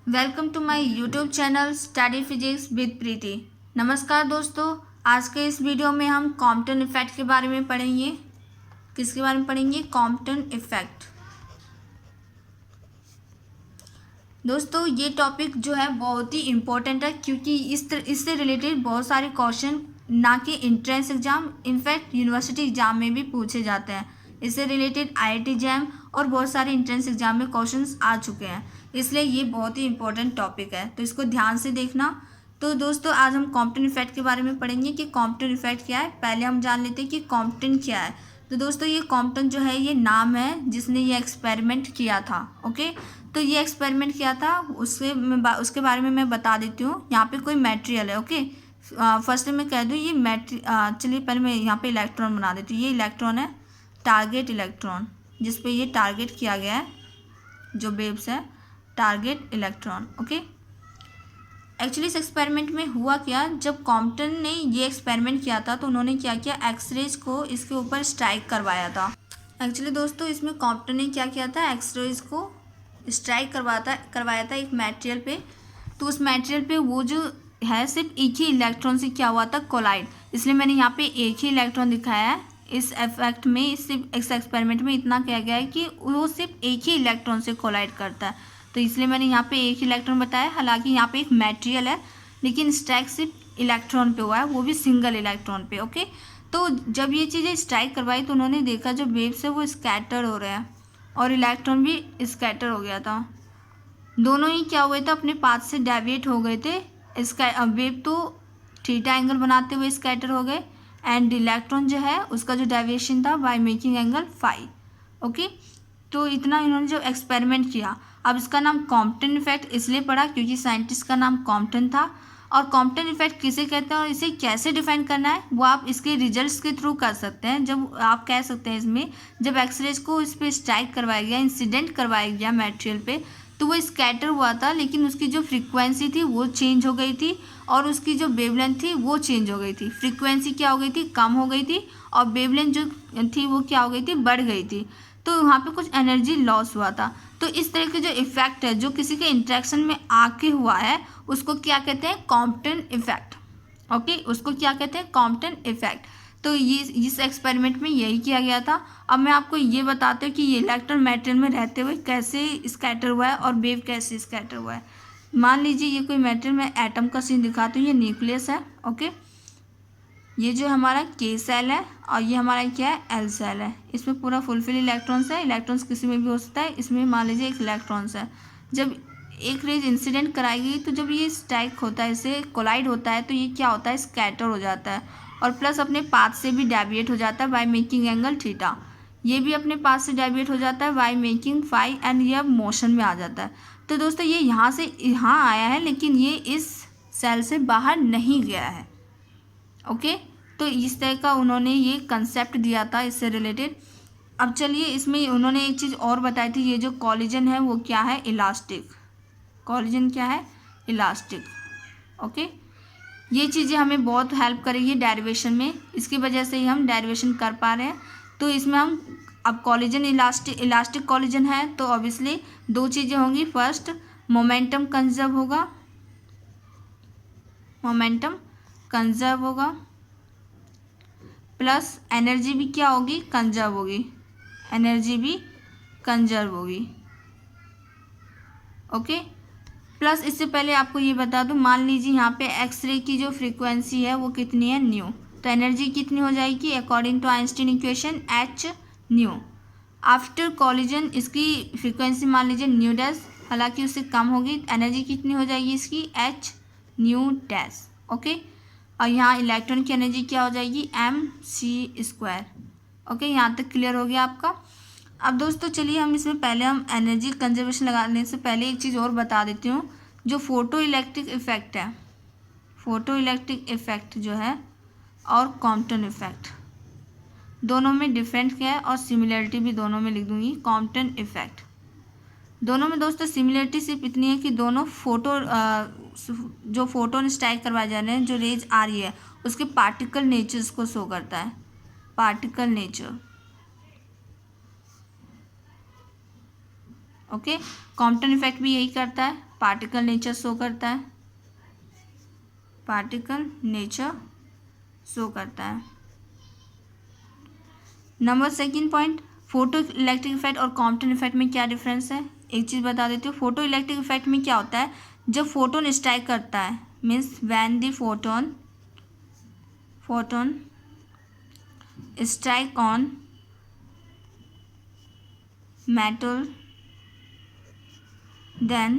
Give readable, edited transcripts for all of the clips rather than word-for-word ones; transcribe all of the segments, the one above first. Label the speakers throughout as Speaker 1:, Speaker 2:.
Speaker 1: Welcome to my YouTube channel study physics with Preeti. नमस्कार दोस्तों, आज के इस वीडियो में हम कॉम्पटन इफेक्ट के बारे में पढ़ेंगे। किसके बारे में पढ़ेंगे? Compton effect. दोस्तों ये टॉपिक जो है बहुत ही इम्पोर्टेंट है, क्योंकि इससे रिलेटेड बहुत सारे क्वेश्चन ना कि entrance exam, in fact university exam में भी पूछे जाते हैं। इससे रिलेटेड आईआईटी जैम और बहुत सारे इंट्रेंस एग्जाम में क्वेश्चंस आ चुके हैं, इसलिए ये बहुत ही इंपॉर्टेंट टॉपिक है, तो इसको ध्यान से देखना। तो दोस्तों आज हम कॉम्पटन इफेक्ट के बारे में पढ़ेंगे कि कॉम्पटन इफेक्ट क्या है। पहले हम जान लेते हैं कि कॉम्पटन क्या है। तो दोस्तों ये कॉम्पटन जो है ये नाम है जिसने ये एक्सपेरिमेंट किया था। ओके, तो ये एक्सपेरिमेंट किया था उसके बारे में मैं बता देती हूँ। यहाँ पे कोई मटेरियल है। ओके, फर्स्ट मैं कह दूँ ये चलिए पहले मैं यहाँ पे इलेक्ट्रॉन बना देती हूँ। ये इलेक्ट्रॉन है, टारगेट इलेक्ट्रॉन, जिस पे ये टारगेट किया गया है, जो वेव्स है, टारगेट इलेक्ट्रॉन। ओके, एक्चुअली इस एक्सपेरिमेंट में हुआ क्या, जब कॉम्पटन ने ये एक्सपेरिमेंट किया था तो उन्होंने क्या किया, एक्सरेज को इसके ऊपर स्ट्राइक करवाया था। एक्चुअली दोस्तों इसमें कॉम्पटन ने क्या किया था, एक्सरेज को स्ट्राइक करवाया था एक मटेरियल पे। तो उस मटेरियल पे वो जो है सिर्फ एक ही इलेक्ट्रॉन से क्या हुआ था, कोलाइड। इसलिए मैंने यहाँ पे एक ही इलेक्ट्रॉन दिखाया है। इस इफेक्ट में इस एक्सपेरिमेंट में इतना किया गया है कि वो सिर्फ एक ही इलेक्ट्रॉन से कोलाइड करता है, तो इसलिए मैंने यहाँ पे एक इलेक्ट्रॉन बताया। हालांकि यहाँ पे एक मटेरियल है, लेकिन स्ट्राइक सिर्फ इलेक्ट्रॉन पे हुआ है, वो भी सिंगल इलेक्ट्रॉन पे। ओके, तो जब ये चीज़ें स्ट्राइक करवाई तो उन्होंने देखा जो वेव्स है वो स्कैटर हो रहे हैं और इलेक्ट्रॉन भी स्कैटर हो गया था। दोनों ही क्या हुए थे, अपने पाथ से डेविएट हो गए थे। वेव तो थीटा एंगल बनाते हुए स्कैटर हो गए, एंड इलेक्ट्रॉन जो है उसका जो डेविएशन था by making angle phi. Okay, तो इतना इन्होंने जो एक्सपेरिमेंट किया। अब इसका नाम कॉम्पटन इफेक्ट इसलिए पड़ा क्योंकि साइंटिस्ट का नाम कॉम्पटन था। और कॉम्पटन इफेक्ट किसे कहते हैं और इसे कैसे डिफाइन करना है वो आप इसके रिजल्ट्स के थ्रू कर सकते हैं। जब आप कह सकते हैं इसमें, जब एक्सरेज को इस पर स्ट्राइक करवाया गया, इंसिडेंट करवाया गया मटेरियल पे, तो वो स्कैटर हुआ था, लेकिन उसकी जो फ्रीक्वेंसी थी वो चेंज हो गई थी और उसकी जो वेवलेंथ थी वो चेंज हो गई थी। फ्रीक्वेंसी क्या हो गई थी, कम हो गई थी, और वेवलेंथ जो थी वो क्या हो गई थी, बढ़ गई थी। तो वहाँ पे कुछ एनर्जी लॉस हुआ था। तो इस तरह के जो इफेक्ट है जो किसी के इंटरेक्शन में आके हुआ है उसको क्या कहते हैं, कॉम्पटन इफेक्ट। ओके, उसको क्या कहते हैं, कॉम्पटन इफेक्ट। तो ये इस एक्सपेरिमेंट में यही किया गया था। अब मैं आपको ये बताती हूँ कि ये इलेक्ट्रॉन मटेरियल में रहते हुए कैसे स्कैटर हुआ है और वेव कैसे स्कैटर हुआ है। मान लीजिए ये कोई मटेरियल, मैं एटम का सीन दिखाती हूँ। ये न्यूक्लियस है। ओके, ये जो हमारा के सेल है और ये हमारा क्या है, एल सेल है। इसमें पूरा फुलफिल इलेक्ट्रॉन्स है। इलेक्ट्रॉन्स किसी में भी हो सकता है। इसमें मान लीजिए एक इलेक्ट्रॉन्स है। जब एक रेज इंसिडेंट कराई गई तो जब ये स्ट्राइक होता है, इससे कोलाइड होता है, तो ये क्या होता है, स्कैटर हो जाता है और प्लस अपने पाथ से भी डेविएट हो जाता है बाय मेकिंग एंगल थीटा। ये भी अपने पाथ से डेविएट हो जाता है बाय मेकिंग फाई, एंड ये अब मोशन में आ जाता है। तो दोस्तों ये यहाँ से यहाँ आया है, लेकिन ये इस सेल से बाहर नहीं गया है। ओके, तो इस तरह का उन्होंने ये कंसेप्ट दिया था इससे रिलेटेड। अब चलिए इसमें उन्होंने एक चीज़ और बताई थी, ये जो कॉलिजन है वो क्या है, इलास्टिक। कॉलिजन क्या है, इलास्टिक। ओके, ये चीज़ें हमें बहुत हेल्प करेगी डेरिवेशन में, इसकी वजह से ही हम डेरिवेशन कर पा रहे हैं। तो इसमें हम अब कॉलिजन इलास्टिक कॉलिजन है तो ऑब्वियसली दो चीज़ें होंगी। फर्स्ट, मोमेंटम कंजर्व होगा, मोमेंटम कंजर्व होगा, प्लस एनर्जी भी क्या होगी, कंजर्व होगी। एनर्जी भी कंजर्व होगी। ओके, प्लस इससे पहले आपको ये बता दूं, मान लीजिए यहाँ पे एक्सरे की जो फ्रीक्वेंसी है वो कितनी है, न्यू। तो एनर्जी कितनी हो जाएगी, according to Einstein equation, H nu. After collision इसकी फ्रीक्वेंसी मान लीजिए न्यू डैश, हालांकि उससे कम होगी। एनर्जी कितनी हो जाएगी इसकी, एच न्यू डैश। ओके, और यहाँ इलेक्ट्रॉन की एनर्जी क्या हो जाएगी, एम सी स्क्वायर। ओके, यहाँ तक क्लियर हो गया आपका। अब दोस्तों चलिए हम इसमें पहले हम एनर्जी कंजर्वेशन लगाने से पहले एक चीज़ और बता देती हूँ। जो फोटो इलेक्ट्रिक इफेक्ट है, फोटो इलेक्ट्रिक इफेक्ट जो है और कॉम्पटन इफेक्ट, दोनों में डिफरेंट क्या है और सिमिलरिटी भी दोनों में लिख दूंगी। कॉम्पटन इफेक्ट दोनों में दोस्तों सिमिलरिटी सिर्फ इतनी है कि दोनों जो फोटोन स्ट्राइक करवाए जा रहे हैं, जो रेज आ रही है उसके पार्टिकल नेचर्स को शो करता है। Particle nature, okay, Compton effect भी यही करता है, पार्टिकल नेचर शो करता है, पार्टिकल नेचर शो करता है। Number second point, photo electric effect और कॉम्पटन इफेक्ट में क्या डिफरेंस है। एक चीज़ बता देती हूँ, फोटो इलेक्ट्रिक इफेक्ट में क्या होता है, जब फोटोन स्ट्राइक करता है, means when the photon strike on metal, then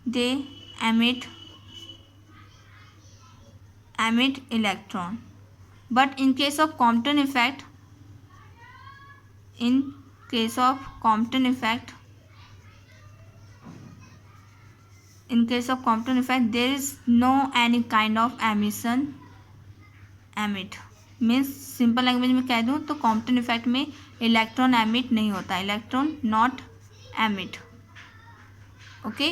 Speaker 1: they emit electron. But in case of Compton effect, there is no any kind of emission emit. Means simple language में कह दूँ तो कॉम्पटन इफेक्ट में electron emit नहीं होता, electron not emit. Okay,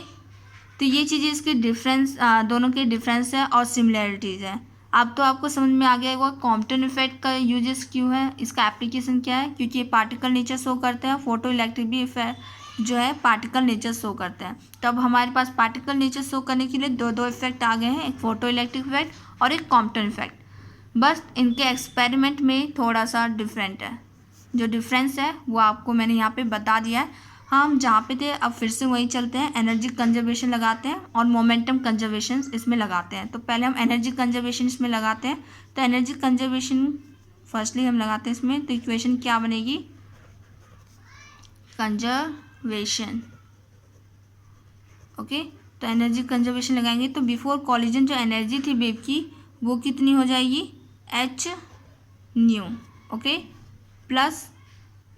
Speaker 1: तो ये चीज़ें इसके डिफरेंस, दोनों के डिफरेंस है और सिमिलैरिटीज़ है। अब तो आपको समझ में आ गया होगा कॉम्पटन इफेक्ट का यूजेस क्यों है, इसका एप्लीकेशन क्या है, क्योंकि ये पार्टिकल नेचर शो करते हैं। फोटो इलेक्ट्रिक भी इफेक्ट जो है पार्टिकल नेचर शो करते हैं। तो अब हमारे पास पार्टिकल नेचर शो करने के लिए दो इफेक्ट आ गए हैं, एक फोटो इलेक्ट्रिक इफेक्ट और एक कॉम्पटन इफेक्ट। बस इनके एक्सपेरिमेंट में थोड़ा सा डिफरेंट है, जो डिफरेंस है वो आपको मैंने यहाँ पे बता दिया है। हम जहाँ पे थे अब फिर से वहीं चलते हैं, एनर्जी कंजर्वेशन लगाते हैं और मोमेंटम कंजर्वेशन इसमें लगाते हैं। तो पहले हम एनर्जी कंजर्वेशन इसमें लगाते हैं। तो एनर्जी कंजर्वेशन फर्स्टली हम लगाते हैं इसमें, तो इक्वेशन क्या बनेगी, कंजर्वेशन। ओके, तो एनर्जी कंजर्वेशन लगाएंगे तो बिफोर कॉलिजन जो एनर्जी थी वेव की वो कितनी हो जाएगी, H new. Okay, plus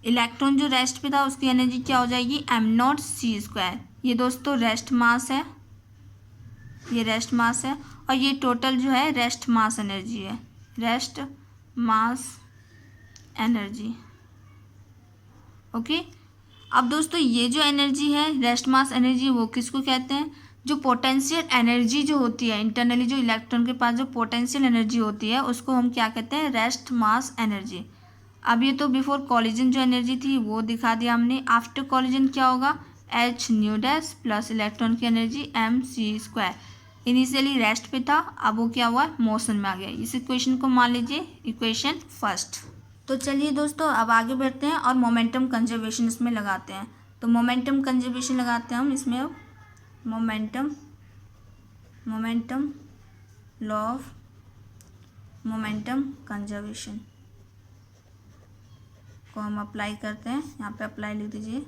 Speaker 1: electron जो रेस्ट पे था उसकी एनर्जी क्या हो जाएगी, एम नॉट सी स्क्वायर। ये दोस्तों रेस्ट मास है, ये रेस्ट मास है और ये टोटल जो है रेस्ट मास एनर्जी है, रेस्ट मास एनर्जी। ओके, अब दोस्तों ये जो एनर्जी है रेस्ट मास एनर्जी वो किसको कहते हैं, जो पोटेंशियल एनर्जी जो होती है इंटरनली, जो इलेक्ट्रॉन के पास जो पोटेंशियल एनर्जी होती है उसको हम क्या कहते हैं, रेस्ट मास एनर्जी। अब ये तो बिफोर कॉलिजन जो एनर्जी थी वो दिखा दिया हमने। आफ्टर कॉलिजन क्या होगा, H nu dash plus electron की energy M C square. Initially rest पे था, अब वो क्या हुआ, मोशन में आ गया। इस इक्वेशन को मान लीजिए इक्वेशन फर्स्ट। तो चलिए दोस्तों अब आगे बढ़ते हैं और मोमेंटम कंजर्वेशन इसमें लगाते हैं। तो मोमेंटम कंजर्वेशन लगाते हैं हम इसमें। अब momentum law of momentum conservation को हम अप्लाई करते हैं। यहाँ पे अप्लाई लिख दीजिए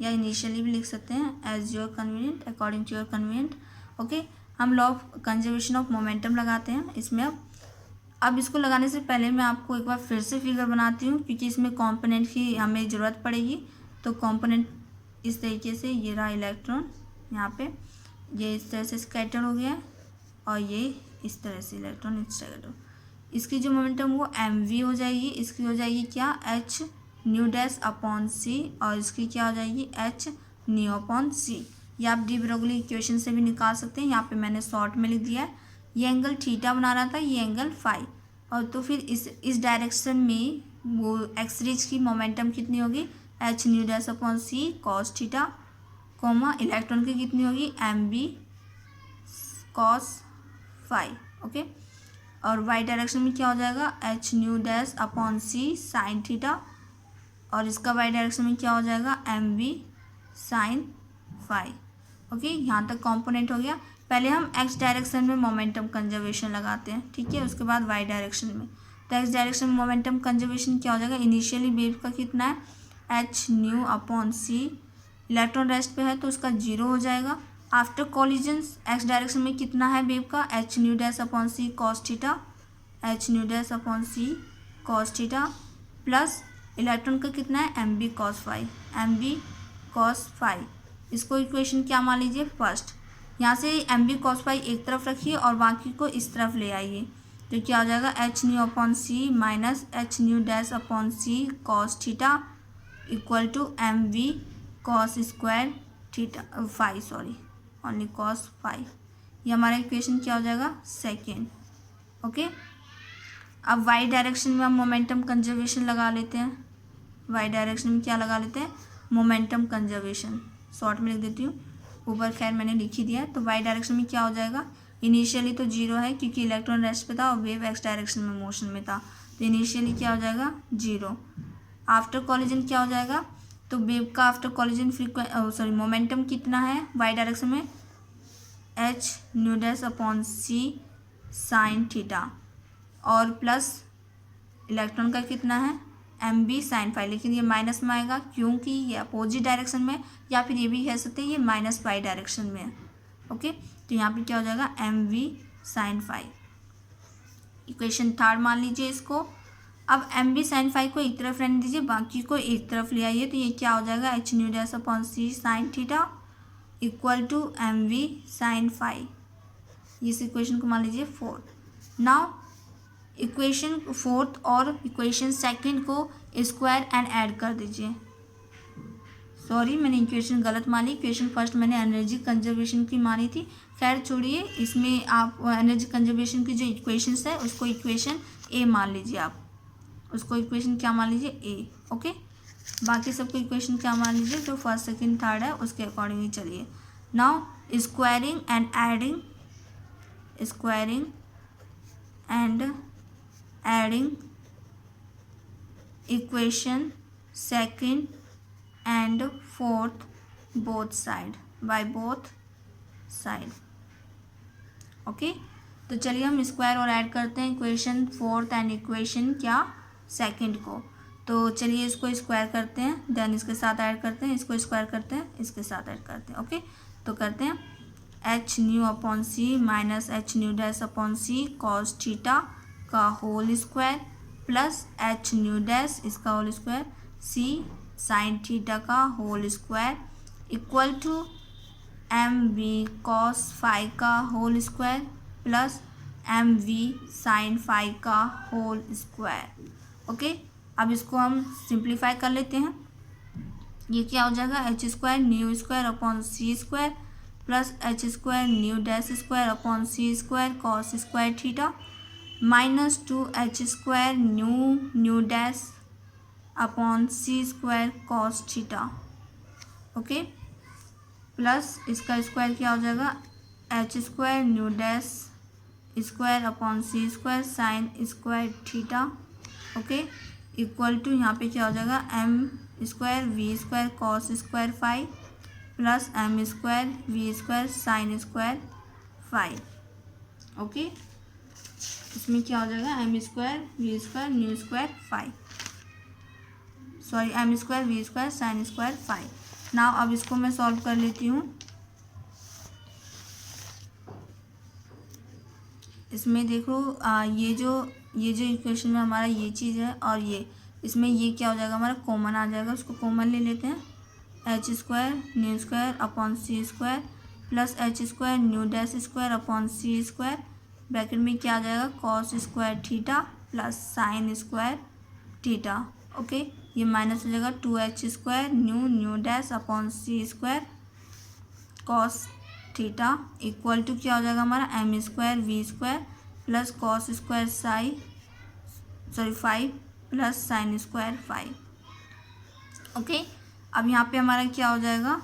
Speaker 1: या इनिशियली भी लिख सकते हैं, as your convenient, according to your convenient. Okay, हम law of conservation of momentum लगाते हैं इसमें। अब इसको लगाने से पहले मैं आपको एक बार फिर से फिगर बनाती हूँ, क्योंकि इसमें कंपोनेंट की हमें ज़रूरत पड़ेगी। तो कंपोनेंट इस तरीके से, ये रहा इलेक्ट्रॉन, यहाँ पे ये इस तरह से स्कैटर हो गया है और ये इस तरह से इलेक्ट्रॉन स्कैटर। इसकी जो मोमेंटम वो एम वी हो जाएगी, इसकी हो जाएगी क्या, एच न्यू डैश अपॉन सी, और इसकी क्या हो जाएगी, एच न्यू अपॉन सी। ये आप डी ब्रोगली इक्वेशन से भी निकाल सकते हैं। यहाँ पे मैंने शॉर्ट में लिख दिया है, ये एंगल थीटा बना रहा था, ये एंगल फाई। और तो फिर इस डायरेक्शन में वो एक्स रेज की मोमेंटम कितनी होगी, H nu dash upon C cos theta, comma electron की कितनी होगी, M B cos phi. Okay, और वाई डायरेक्शन में क्या हो जाएगा, एच न्यू डैश अपॉन सी साइन थीटा, और इसका वाई डायरेक्शन में क्या हो जाएगा, M V sine phi. Okay, यहाँ तक कंपोनेंट हो गया। पहले हम एक्स डायरेक्शन में मोमेंटम कंजर्वेशन लगाते हैं, ठीक है, उसके बाद वाई डायरेक्शन में। तो एक्स डायरेक्शन में मोमेंटम कंजर्वेशन क्या हो जाएगा, इनिशियली वेव का कितना है, एच न्यू अपॉन सी, इलेक्ट्रॉन रेस्ट पे है तो उसका 0 हो जाएगा। आफ्टर कॉलिजन्स एक्स डायरेक्शन में कितना है वेव का, H nu dash upon C cos theta, H nu dash upon C cos theta, plus electron का कितना है, M B cos phi, M B cos phi. इसको इक्वेशन क्या मान लीजिए, फर्स्ट। यहाँ से एम बी कॉस फाई एक तरफ रखिए और बाकी को इस तरफ ले आइए, तो क्या हो जाएगा, H nu upon C minus H nu dash upon C cos theta equal to M V cos square theta phi, sorry only cos phi. ये हमारा इक्वेशन क्या हो जाएगा, सेकेंड। ओके, अब वाई डायरेक्शन में हम मोमेंटम कंजर्वेशन लगा लेते हैं। वाई डायरेक्शन में क्या लगा लेते हैं, मोमेंटम कंजर्वेशन। शॉर्ट में लिख देती हूँ, ऊपर खैर मैंने लिख ही दिया है। तो वाई डायरेक्शन में क्या हो जाएगा, इनिशियली तो 0 है क्योंकि इलेक्ट्रॉन रेस्ट पे था और वेव एक्स डायरेक्शन में मोशन में था, तो इनिशियली क्या हो जाएगा 0। आफ्टर कॉलिजन क्या हो जाएगा, तो वेव का आफ्टर कॉलिजन मोमेंटम कितना है वाई डायरेक्शन में, एच न्यू डैश अपॉन सी साइन थीटा, और प्लस इलेक्ट्रॉन का कितना है एम बी साइन फाई, लेकिन ये माइनस में आएगा क्योंकि ये अपोजिट डायरेक्शन में, या फिर ये भी कह सकते हैं ये माइनस वाई डायरेक्शन में है। ओके, तो यहाँ पे क्या हो जाएगा M we sine phi. Equation third मान लीजिए इसको। अब एम बी साइन फाई को एक तरफ रहने दीजिए, बाकी को एक तरफ ले आइए, तो ये क्या हो जाएगा H nu dash upon C sine theta equal to M we sine phi. इस इक्वेशन को मान लीजिए फोर्थ। नाउ इक्वेशन फोर्थ और इक्वेशन सेकंड को स्क्वायर एंड ऐड कर दीजिए। सॉरी, मैंने इक्वेशन गलत मानी, इक्वेशन फर्स्ट मैंने एनर्जी कंजर्वेशन की मानी थी। खैर छोड़िए, इसमें आप एनर्जी कंजर्वेशन की जो इक्वेशंस है उसको इक्वेशन ए मान लीजिए, आप उसको इक्वेशन क्या मान लीजिए ए। ओके, बाकी सबको इक्वेशन क्या मान लीजिए जो फर्स्ट सेकंड थर्ड है उसके अकॉर्डिंग ही चलिए। Now squaring and adding, squaring and adding equation second and fourth both side by both side। Okay, तो चलिए हम स्क्वायर और ऐड करते हैं इक्वेशन फोर्थ एंड इक्वेशन क्या सेकंड को। तो चलिए इसको स्क्वायर करते हैं, देन इसके साथ ऐड करते हैं, इसको स्क्वायर करते हैं, इसके साथ ऐड करते हैं। ओके, तो करते हैं H nu upon C minus H nu dash upon C cos theta का whole square plus H nu dash इसका whole square C sine theta का whole square equal to M V cos phi का whole square plus M we sine phi का whole square. Okay, अब इसको हम simplify कर लेते हैं। ये क्या हो जाएगा H square nu square upon C square plus H square nu dash square upon C square cos square theta minus 2h square nu dash upon C square cos theta. Okay, plus इसका square क्या हो जाएगा H square nu dash square upon C square sine square theta. Okay, equal to यहाँ पे क्या हो जाएगा M square V square cos square five plus M square V square sine square five. Okay, इसमें क्या हो जाएगा M square V square nu square five, sorry M square V square sine square five. Now अब इसको मैं solve कर लेती हूँ। इसमें देखो ये जो इक्वेशन में हमारा ये चीज़ है और ये इसमें ये क्या हो जाएगा हमारा कॉमन आ जाएगा, उसको कॉमन ले लेते हैं। H square nu square upon C square plus H square nu dash square upon C square bracket में क्या आ जाएगा cos square theta plus sine square theta. Okay, ये माइनस हो जाएगा 2h square nu dash upon C square cos theta equal to क्या हो जाएगा हमारा M square V square plus cos square five plus sine square five. Okay, अब यहाँ पे हमारा क्या हो जाएगा,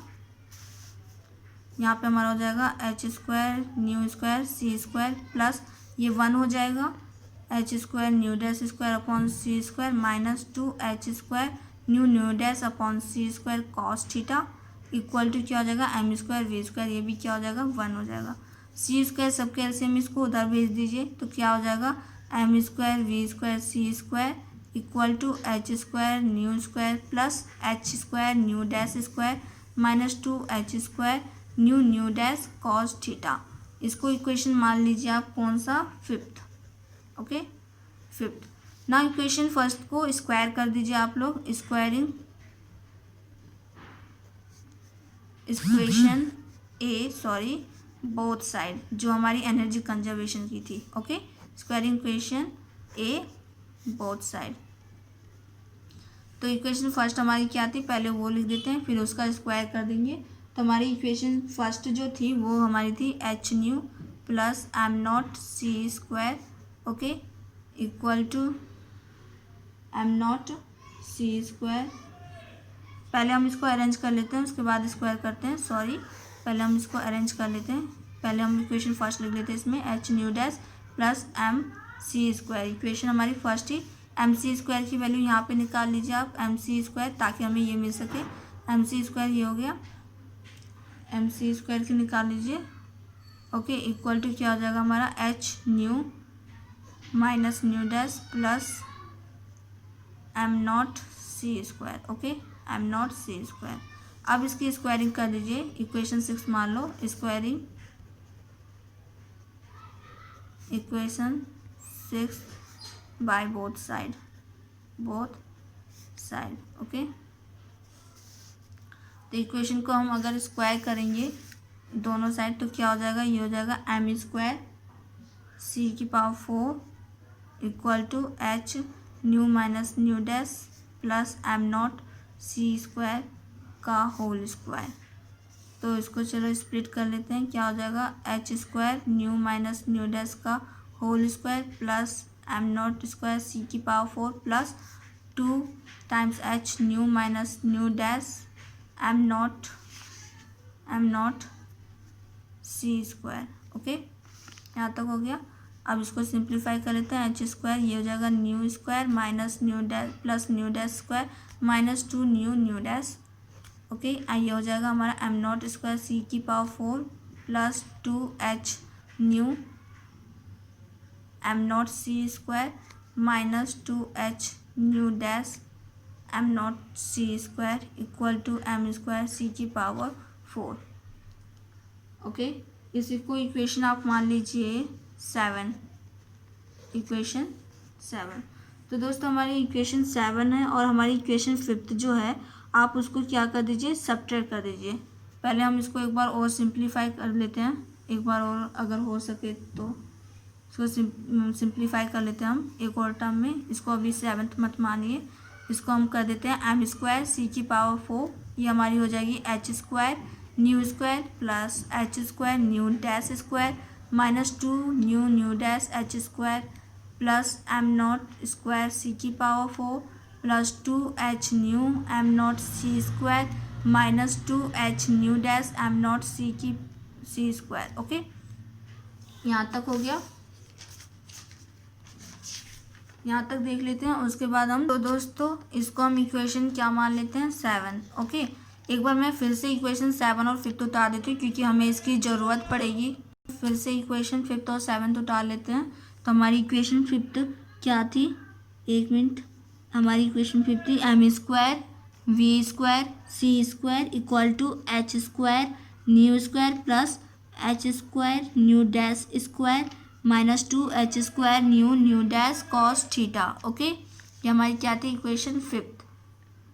Speaker 1: यहाँ पे हमारा हो जाएगा H square nu square C square plus ये 1 हो जाएगा H square nu dash square upon C square minus 2h square nu dash upon C square cos theta equal to क्या हो जाएगा एम स्क्वायर वी स्क्वायर, ये भी क्या हो जाएगा 1 हो जाएगा। सी स्क्वायर सबके एलसीएम इसको उधर भेज दीजिए, तो क्या हो जाएगा M square V square C square equal to H square nu square plus H square nu dash square minus 2h square nu dash cos theta. इसको इक्वेशन मान लीजिए आप कौन सा फिफ्थ। Okay, fifth. ना इक्वेशन फर्स्ट को square कर दीजिए आप लोग, स्क्वायरिंग इक्वेशन बोथ साइड जो हमारी एनर्जी कंजर्वेशन की थी। Okay, squaring equation A both side. तो इक्वेशन फर्स्ट हमारी क्या थी पहले वो लिख देते हैं, फिर उसका स्क्वायर कर देंगे। तो हमारी इक्वेशन फर्स्ट जो थी वो हमारी थी H nu plus M not C square okay equal to M not C square पहले हम इसको अरेंज कर लेते हैं, उसके बाद स्क्वायर करते हैं। सॉरी, पहले हम इसको अरेंज कर लेते हैं। पहले हम इक्वेशन फर्स्ट लिख लेते हैं इसमें, H nu dash plus M C square. Equation हमारी फर्स्ट ही, एम सी स्क्वायर की वैल्यू यहाँ पे निकाल लीजिए आप, एम सी स्क्वायर, ताकि हमें ये मिल सके। एम सी स्क्वायर ये हो गया, एम सी स्क्वायर की निकाल लीजिए। ओके, इक्वल टू क्या हो जाएगा हमारा, H nu minus nu dash plus M not C square. Okay, M not C square. अब इसकी स्क्वायरिंग कर लीजिए, इक्वेशन 6 मान लो, squaring equation 6 by both side, okay. तो इक्वेशन को हम अगर स्क्वायर करेंगे दोनों साइड तो क्या हो जाएगा, ये हो जाएगा एम स्क्वायर सी की power 4 equal to H nu minus nu dash plus M not C square का होल स्क्वायर। तो इसको चलो स्प्लिट कर लेते हैं, क्या हो जाएगा, H square nu minus nu dash का whole square plus M not square C की power 4 plus 2 times H nu minus nu dash M not C square. Okay, यहाँ तक हो गया। अब इसको सिंप्लीफाई कर लेते हैं, एच स्क्वायर ये हो जाएगा nu square minus nu dash plus nu dash square minus 2 nu dash. Okay, ये हो जाएगा हमारा एम नॉट स्क्वायर सी की power 4 plus 2 H nu M not C square minus 2 H nu dash M not C square equal to M square C की power 4। Okay, इसी को equation आप मान लीजिए 7, इक्वेशन 7। तो दोस्तों हमारी इक्वेशन 7 है, और हमारी इक्वेशन 5 जो है आप उसको क्या कर दीजिए, सब्ट्रैक्ट कर दीजिए। पहले हम इसको एक बार और सिंप्लीफाई कर लेते हैं, एक बार और अगर हो सके तो इसको सिंप्लीफाई कर लेते हैं हम एक और टर्म में। इसको अभी 7th मत मानिए, इसको हम कर देते हैं एम स्क्वायर सी की पावर 4, ये हमारी हो जाएगी H square nu square plus H square nu dash square minus 2 nu dash H square plus M not square C की power 4 plus 2 H nu M not C square minus 2 H nu dash M not C square. Okay, यहाँ तक हो गया, यहाँ तक देख लेते हैं। उसके बाद हम तो दोस्तों इसको हम इक्वेशन क्या मान लेते हैं, 7। ओके, एक बार मैं फिर से इक्वेशन 7 और 5 उतार देती हूँ क्योंकि हमें इसकी ज़रूरत पड़ेगी। फिर से इक्वेशन 5 और 7 उतार लेते हैं। तो हमारी इक्वेशन 5 क्या थी, एक मिनट, हमारी इक्वेशन 5 थी M square V square C square equal to H square nu square plus H square nu dash square minus 2 H square nu dash cos theta. Okay, ये हमारी क्या थी इक्वेशन 5।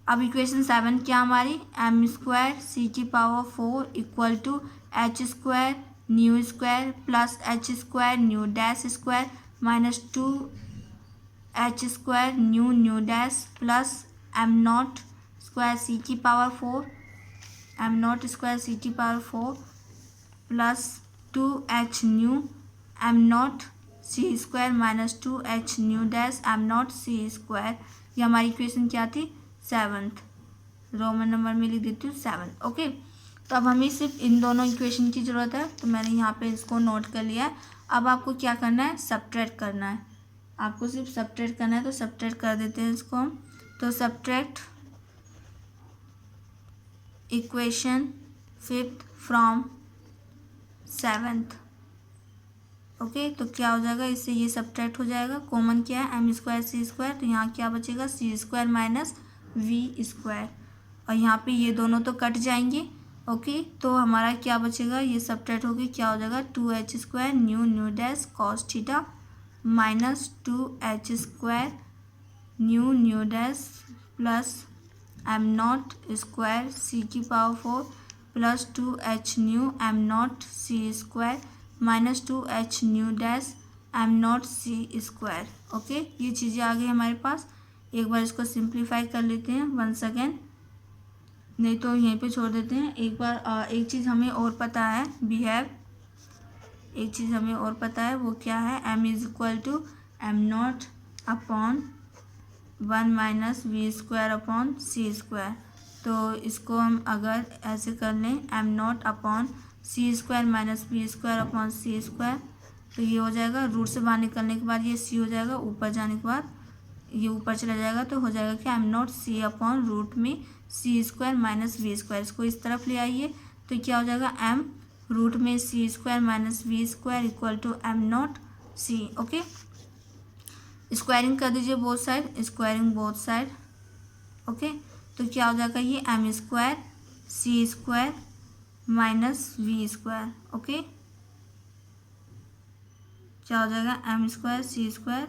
Speaker 1: अब इक्वेशन 7 क्या हमारी, एम स्क्वायर सी की power 4 equal to H square nu square plus H square nu dash square minus 2 H square nu dash plus M not square C की power 4 M not square C की power 4 plus 2 H nu M not C square minus 2 H nu dash M not C square. ये हमारी equation क्या थी, 7th, Roman number में लिख देती हूँ 7। ओके, तो अब हमें सिर्फ इन दोनों इक्वेशन की ज़रूरत है, तो मैंने यहाँ पे इसको नोट कर लिया है। अब आपको क्या करना है, सब्ट्रैक्ट करना है, आपको सिर्फ सब्ट्रैक्ट करना है। तो सब्ट्रैक्ट कर देते हैं इसको हम। तो subtract equation 5 from 7th। Okay, तो क्या हो जाएगा, इससे ये सब्ट्रैक्ट हो जाएगा, कॉमन क्या है एम स्क्वायर सी स्क्वायर, तो यहाँ क्या बचेगा सी स्क्वायर माइनस वी स्क्वायर, और यहाँ पे ये दोनों तो कट जाएंगे। ओके, तो हमारा क्या बचेगा, ये सब्ट्रैक्ट होके क्या हो जाएगा 2 H square nu dash cos theta minus 2 H square nu dash plus M not square C की power 4 plus 2 H nu M not C square minus 2 H nu dash M not C square. Okay, ये चीज़ें आ गई हमारे पास। एक बार इसको simplify कर लेते हैं 1 सेकेंड, नहीं तो यहीं पे छोड़ देते हैं। एक बार एक चीज़ हमें और पता है, एक चीज़ हमें और पता है, वो क्या है, M is equal to M not upon 1 minus V square upon C square. तो इसको हम अगर ऐसे कर लें M not upon C square minus B square upon C square, तो ये हो जाएगा। रूट से बाहर निकलने के बाद ये सी हो जाएगा, ऊपर जाने के बाद ये ऊपर चला जाएगा, तो हो जाएगा कि M not C upon root में C square minus V square. इसको इस तरफ ले आइए तो क्या हो जाएगा, एम रूट में C square minus V square equal to M not C. Okay, squaring कर दीजिए both side, squaring both side. Okay, तो क्या हो जाएगा ये M square C square minus V square. Okay, क्या हो जाएगा M square C square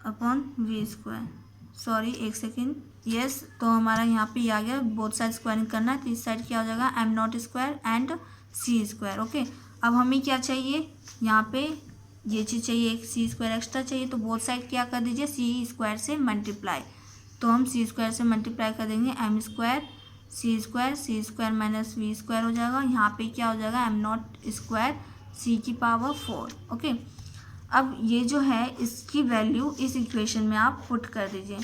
Speaker 1: upon V square. Sorry एक सेकेंड, यस, तो हमारा यहाँ पे आ गया बोथ साइड स्क्वायरिंग करना है, तो इस साइड क्या हो जाएगा M not square and C square. Okay, अब हमें क्या चाहिए, यहाँ पे ये चीज़ चाहिए, एक सी स्क्वायर एक्स्ट्रा चाहिए, तो बोथ साइड क्या कर दीजिए सी स्क्वायर से मल्टीप्लाई। तो हम सी स्क्वायर से मल्टीप्लाई कर देंगे, M square C square minus V square हो जाएगा। यहाँ पे क्या हो जाएगा एम नॉट स्क्वायर सी की पावर 4। ओके, अब ये जो है इसकी वैल्यू इस इक्वेशन में आप पुट कर दीजिए,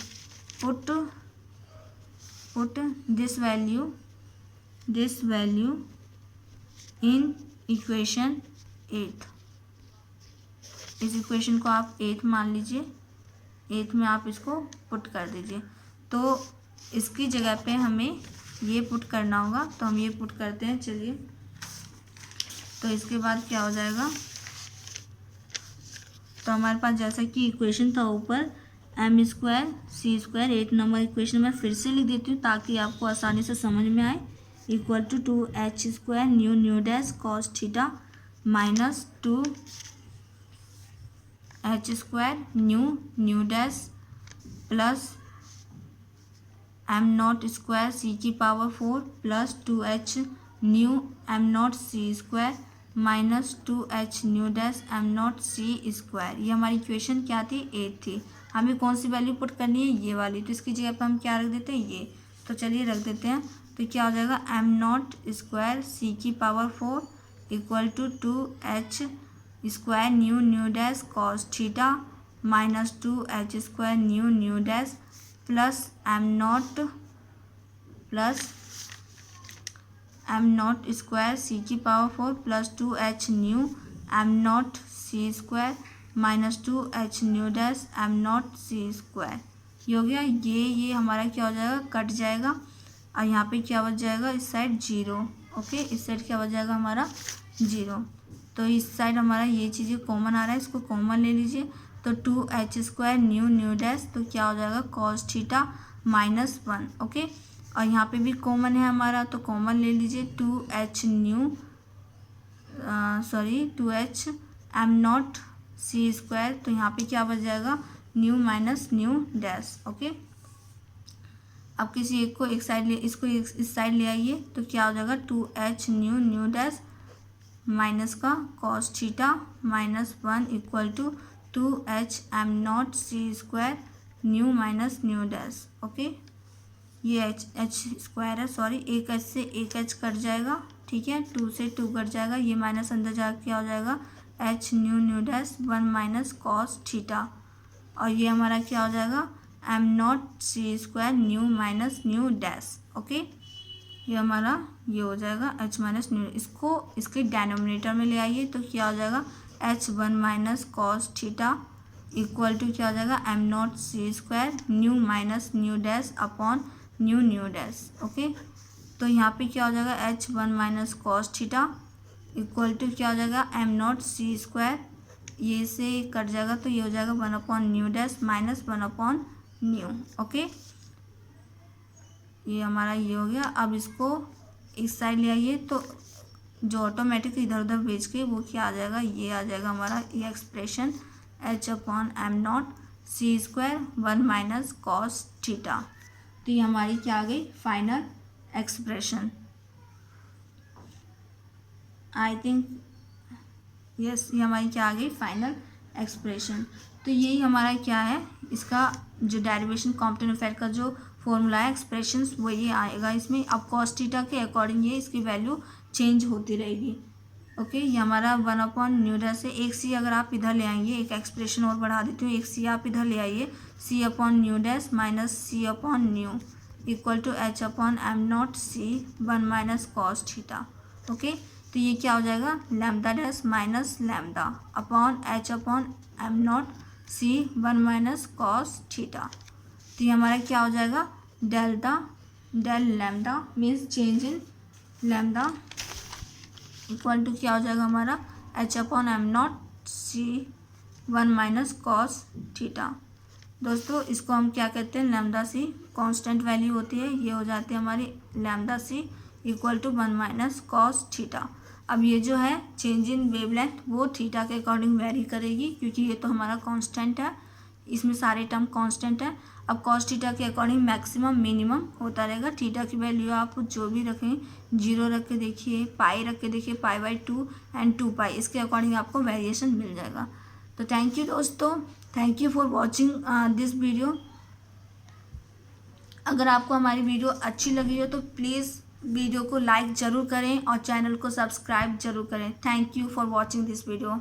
Speaker 1: put this value in equation 8। इस इक्वेशन को आप 8 मान लीजिए, 8 में आप इसको पुट कर दीजिए। तो इसकी जगह पे हमें ये पुट करना होगा, तो हम ये पुट करते हैं। चलिए, तो इसके बाद क्या हो जाएगा, तो हमारे पास जैसा कि इक्वेशन था ऊपर M square C square, 8 number equation मैं फिर से लिख देती हूँ ताकि आपको आसानी से समझ में आए, equal to 2h square nu dash cos theta minus 2h square nu dash plus M not square C की power 4 plus 2h nu M not C square minus 2h nu dash M not C square. ये हमारी equation क्या थी, 8 थी। हमें कौन सी value put करनी है, ये वाली, तो इसकी जगह पर हम क्या रख देते हैं, ये। तो चलिए रख देते हैं, तो क्या हो जाएगा एम नॉट स्क्वायर सी की power 4 equal to 2h square nu dash cos theta minus 2h square nu dash plus M not square C की power 4 plus 2h nu M not C square minus 2h nu dash M not C square. ये हो गया, ये हमारा क्या हो जाएगा, cut जाएगा, और यहाँ पे क्या बच जाएगा, इस साइड 0। ओके, इस साइड क्या बच जाएगा हमारा 0। तो इस साइड हमारा ये चीज़ें कॉमन आ रहा है, इसको कॉमन ले लीजिए, तो 2h स्क्वायर न्यू डैश, तो क्या हो जाएगा कॉस थीटा माइनस 1। ओके, और यहाँ पे भी कॉमन है हमारा, तो कॉमन ले लीजिए 2h M not C square, तो यहाँ पे क्या बच जाएगा new minus nu dash. Okay, अब किसी एक को एक साइड ले, इसको इस साइड ले आइए, तो क्या हो जाएगा 2h न्यू डैश माइनस का cos theta minus 1 equal to 2h M not C square nu minus nu dash. Okay, ये h स्क्वायर है, सॉरी, एक h से एक h कट जाएगा, ठीक है, 2 से 2 कट जाएगा, ये माइनस अंदर जाकर क्या हो जाएगा h nu dash 1 minus cos theta, और ये हमारा क्या हो जाएगा M not C square nu minus nu dash. Okay, ये हमारा ये हो जाएगा h माइनस न्यू, इसको इसके डिनोमिनेटर में ले आइए, तो क्या हो जाएगा h1 minus cos theta equal to क्या हो जाएगा M not C square nu minus nu dash upon nu dash. Okay, तो यहाँ पे क्या हो जाएगा h1 minus cos theta equal to क्या हो जाएगा एम नॉट सी स्क्वायर, ये से कट जाएगा, तो ये हो जाएगा 1 upon nu dash minus 1 upon new. Okay, ये हमारा ये हो गया। अब इसको इस साइड ले आइए, तो जो ऑटोमेटिक इधर उधर भेज के वो क्या आ जाएगा, ये आ जाएगा हमारा ये expression h upon M not C square 1 minus cos theta. तो ये हमारी क्या आ गई final expression. I think yes, ये हमारी क्या आ गई फाइनल एक्सप्रेशन। तो यही हमारा क्या है, इसका जो डेरिवेशन कॉम्प्लेक्स इफेक्ट का जो फॉर्मूला है एक्सप्रेशंस वो ये आएगा इसमें। अब कॉस थीटा के अकॉर्डिंग ये इसकी वैल्यू चेंज होती रहेगी। ओके, ये हमारा 1 अपॉन न्यू डैश है। एक सी अगर आप इधर ले आएंगे, एक एक्सप्रेशन और बढ़ा देती हूँ, एक सी आप इधर ले आइए, C upon nu dash minus C upon nu, equal to H upon M not C 1 minus cos theta. Okay, तो ये क्या हो जाएगा, lambda dash minus lambda upon H upon M not C 1 minus cos theta. तो ये हमारा क्या हो जाएगा, del lambda means change in lambda equal to क्या हो जाएगा हमारा H upon M not C 1 minus cos theta. दोस्तों इसको हम क्या कहते हैं, लैम्डा सी कांस्टेंट वैल्यू होती है, ये हो जाती है हमारी lambda C equal to 1 minus cos theta. अब ये जो है चेंज इन वेवलेंथ वो थीटा के अकॉर्डिंग वेरी करेगी, क्योंकि ये तो हमारा कांस्टेंट है, इसमें सारे टर्म कांस्टेंट है। अब कॉस थीटा के अकॉर्डिंग मैक्सिमम मिनिमम होता रहेगा। थीटा की वैल्यू आप जो भी रखें, 0 रख के देखिए, पाई रख के देखिए, पाई/2 एंड 2 पाई, इसके अकॉर्डिंग आपको वेरिएशन मिल जाएगा। तो थैंक यू दोस्तों, thank you for watching this video. अगर आपको हमारी वीडियो अच्छी लगी हो तो प्लीज़ वीडियो को लाइक ज़रूर करें और चैनल को सब्सक्राइब ज़रूर करें। Thank you for watching this video.